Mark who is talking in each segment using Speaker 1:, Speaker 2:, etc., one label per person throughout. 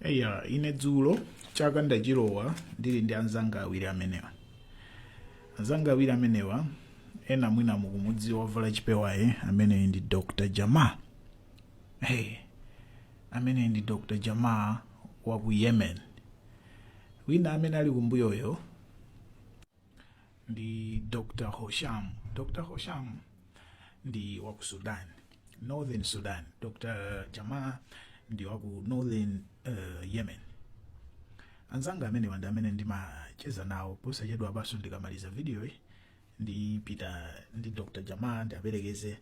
Speaker 1: Eya ine dzulo chaka ndachilowa ndili ndi anzanga awiri amenewa. Anzanga awiri amenewa ena mwina mukumudziwa wavala chipewaye amene ndi Dr. Jama. Amene ndi Dr. Jama wa ku Yemen. Wina amene ali kumbuyoyo ndi Dr. Hosham. Dr. Hosham ndi wa ku Sudan, Northern Sudan. Dr. Jama ndi wa ku Northern Yemen. Anzanga amene wanda amene ndimacheza nawo posachedwa baso ndikamaliza video ndi pita ndi Dr. Jama ndi aperekeze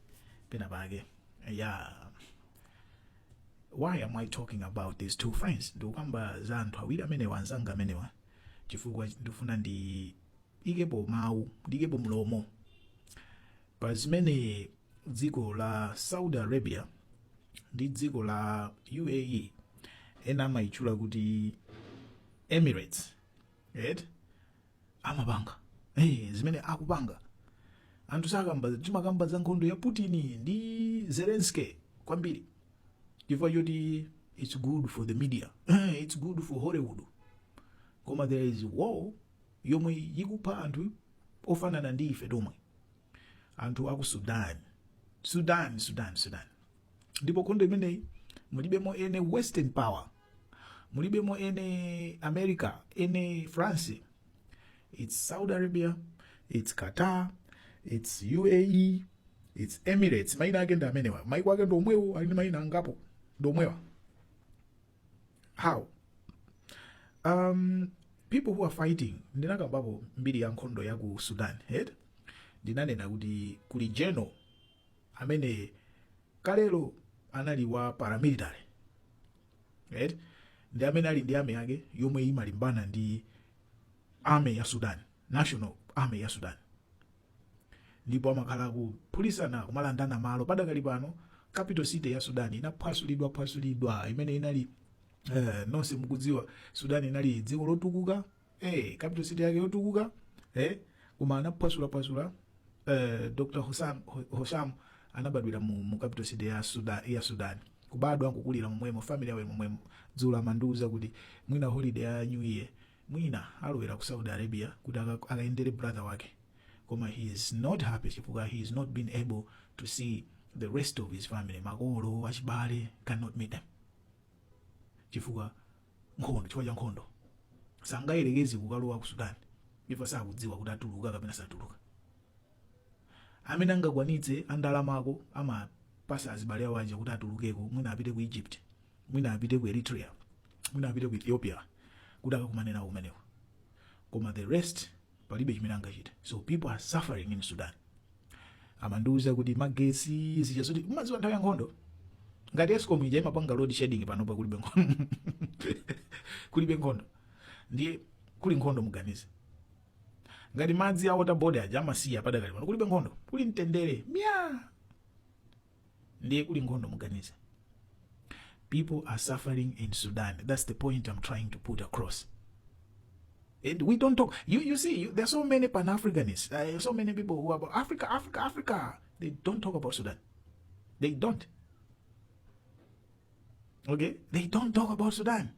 Speaker 1: pena pake. Why am I talking about these two friends? Ndikamba za anthu awiri amene wanzanga amenewa chifukwa ndifuna ndi ikepo mawu ndikepo mlomo pa zimene dziko la Saudi Arabia ndi dziko la UAE ena amayichula kuti Emirates amapanga zimene akupanga anthu sakamba timakamba za nkhondo ya Putin ndi Zelensky kwambiri chifukwa choti it's good for the media, it's good for Hollywood. Koma there is war yomwe yikupha anthu ofanana ndi ife tomwe, anthu aku Sudan. Ndipo nkhondo imeneyi mulibemo ene Western power, mulibemo ene America, ene France. It's Saudi Arabia, it's Qatar, it's UAE, it's Emirates. Maina ake ndi amenewa, maiko ake ndomwewo ali maina angapo ndomwewa. How? People who are fighting, ndinakambapo mbiri ya nkhondo ya ku Sudan, ndinanena kuti kuli general amene kalelo anali wa paramilitary, ndi amene ali ndi army yake yomwe imalimbana ndi army ya Sudan, National Army ya Sudan. Ndipo amakhala kupulisana kumalandana malo padakali pano capital city ya Sudan inaphwasulidwa imene inali nonse mukudziwa Sudan inali dziko lotukuka, capital city yake yotukuka, koma anaphwasula Dr. Hosham anabadwira mu capital city ya Sudan. Kubadwa nkukulira momwemo, family yawe momwemo. Dzulo amandiuza kuti mwina holiday ya New Year mwina alowera ku Saudi Arabia kuti akaendere brother wake, koma he is not happy chifukwa he is not been able to see the rest of his family. Makolo achibale cannot meet them chifukwa nkhondo sangayerekezi kukalowa ku Sudan ifa sakudziwa kuti atuluka kapena satuluka. Amene angakwanitse andalamako amapasa azibale awo aja kuti atulukeko, mwina apite ku Egypt, mwina apite ku Eritrea, mwina apite ku Ethiopia kuti akakumane nawo umenewo, koma the rest palibe chimene angachite. So people are suffering in Sudan. Amandiuza kuti magesi zichazoti maziwa nthawi ya nkhondo ngati Eskom ija imapanga load shedding panopa kulibe nkhondo kulibe nkhondo ndiye kuli nkhondo muganize. Ngati madzi ya water board aja amasiya padakali pano kulibe nkhondo, kuli mtendere ndiye kuli nkhondo muganize. People are suffering in Sudan. That's the point I'm trying to put across. And we don't talk. You see, there's so many Pan-Africanists, so many people who are about Africa. They don't talk about Sudan. They don't. Okay? They don't talk about Sudan.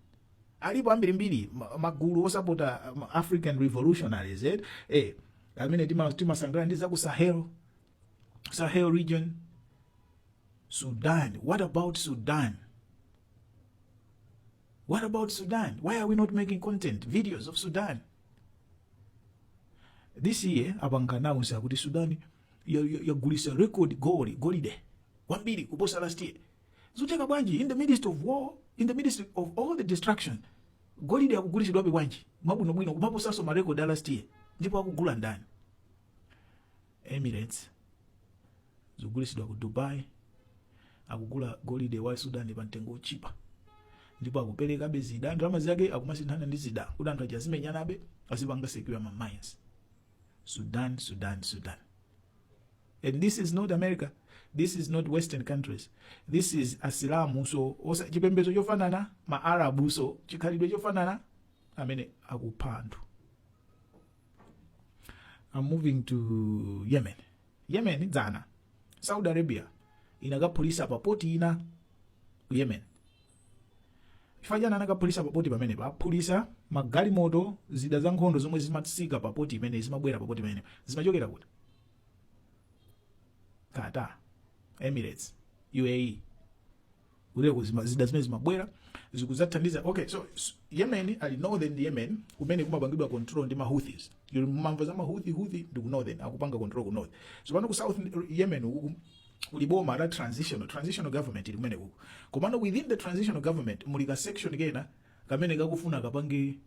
Speaker 1: Alipo ambiri magulu osapota African revolutionaries. I mean, timasangana ndiza ku Sahel region. Sudan. What about Sudan? What about Sudan? Why are we not making content, videos of Sudan? This year, abanganauza kuti Sudan yagulisa record golide 1 billion kuposa last year. Zuteka bwanji in the midst of war, in the midst of all the destruction, golide akugulisidwa bwanji mabuno bwino kumaposa so ma record last year ndipo akugula ndani. Emirates zugulisidwa ku Dubai akugula golide wa Sudan pa mtengo chipa, ndipo akupereka bezida ndalama zake akumasinthana ndi zida kuti anthu azimenyanabe azipanga secure ma mines. Sudan. And this is not America. This is not Western countries. This is Asilamu, so chipembedzo chofanana, ma Arabu, so chikhalidwe chofanana amene akuphandu. I'm moving to Yemen. Yemen dzana Saudi Arabia inakapulisa papoti ina ku Yemen. chifajana anakapulisa papoti pamene papulisa magalimoto zida za nkhondo zomwe zimatsika papoti imene zimabwera papoti imene zimachokera kuti Qatar, Emirates, UAE. Uleko zida zimene zimabwera zikuzathandiza. Okay, so Yemen ali northern Yemen kumene kumapangidwa control ndi Houthis. Mamva za Houthi ndi ku northern akupanga control ku north. So pano ku south Yemen uku uliboma la transitional government ili kumene uku. Komano within the transitional government mulika section kena kamene kakufuna kapange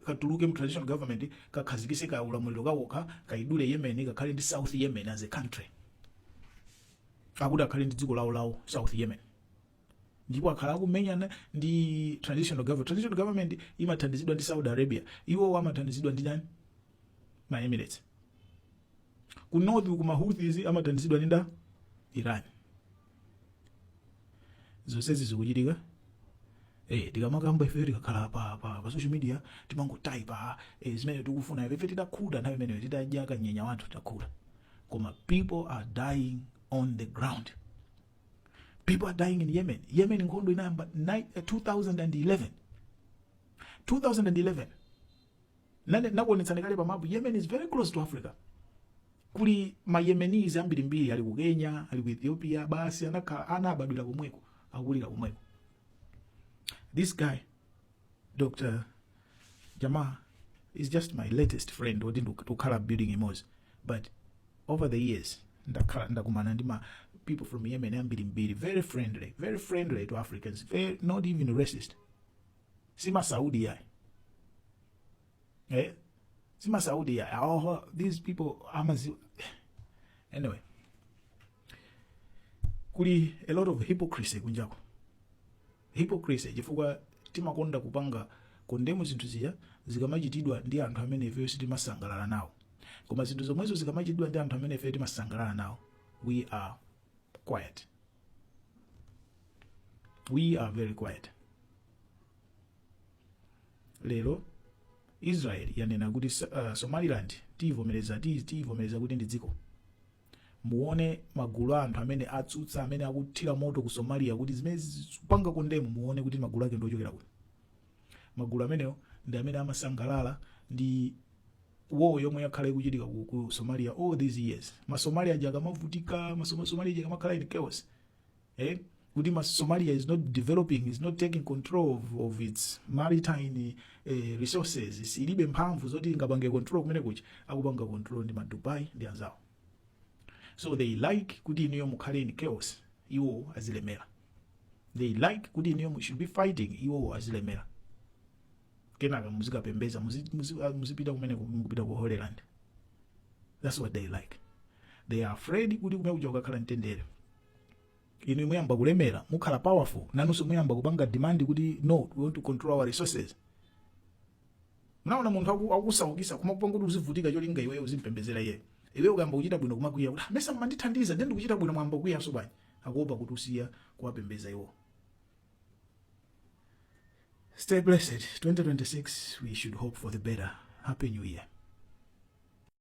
Speaker 1: katuluke mu transitional government kakhazikise ka ulamuliro kawoka kaidule Yemen kakhale ndi South Yemen as a country. Akuti akhale ndi dziko lawo South Yemen. Ndipo akhala kumenyana ndi transitional government. Transitional government imathandizidwa ndi Saudi Arabia. Iwo amathandizidwa ndi nani? Ma Emirates. Ku north ku Houthis amathandizidwa ndi Iran. Zonsezi zikuchitika. Tikamakamba ife tikakhala pa social media timangotaipa zimene tikufuna ife tidakhuda nayo imene tidadya kanyenya wanthu takhuda. Koma people are dying on the ground. People are dying in Yemen. Yemen nkhondo inayamba 2011. 2011. Nakuonetsani kale pa mapu. Yemen is very close to Africa. Kuli ma Yemenis ambirimbiri ali ku Kenya, ali ku Ethiopia, basi anabadwira kumweko, akulira kumweko. This guy, Dr. Jama, is just my latest friend who didn't to color building emoji. But over the years, ndakumana ndi ma people from Yemen ambirimbiri, very friendly to Africans, very, not even racist. Sima Saudi ya. Sima Saudi ya. Oh, these people anyway. Kuli a lot of hypocrisy kunjako. Hypocrisy chifukwa timakonda kupanga kondemu zinthu zija zikamachitidwa ndi anthu amene ife timasangalala nawo. Koma zinthu zomwezo zikamachitidwa ndi anthu amene ife timasangalala nawo, we are quiet. We are very quiet. Lero Israel yanena kuti Somaliland tivomereza kuti ndi dziko. Muone magulu anthu amene atsutsa amene akuthira moto ku Somalia kuti zimene zipanga kondemu, muone kuti magulu ake ndochokera kuti. Magulu amenewo ndi amene amasangalala ndi war yomwe yakhale kuchitika ku Somalia all these years. Somalia aja akamavutika, Somalia aja akamakhala in chaos. Kuti Somalia is not developing, is not taking control of its maritime resources. Silibe mphamvu zoti ingapange control kumene kuchi, akupanga control ndi Dubai ndi anzawo. So they like kuti iniyo mukhale in chaos, iwo azilemera. They like kuti iniyo should be fighting, iwo azilemera. Kenaka muzikapembeza, muzipita kumene kupita ku Holy Land. That's what they like. They are afraid kuti kumene kuja kukakhala mtendere. Inu muyamba kulemera, mukhala powerful, nanunso muyamba kupanga demand kuti no, we want to control our resources. Naona munthu akusaukisa kumapanga kuti uzivutika cholinga iweyo uzimpembezera iye. Iwe ukamba kuchita bwino kumakwiya kuti mesa mandithandiza ndi kuchita bwino mwamba kuya so bwanji akuopa kuti usiya kuwapembeza iwo. Stay blessed. 2026 we should hope for the better. Happy New Year.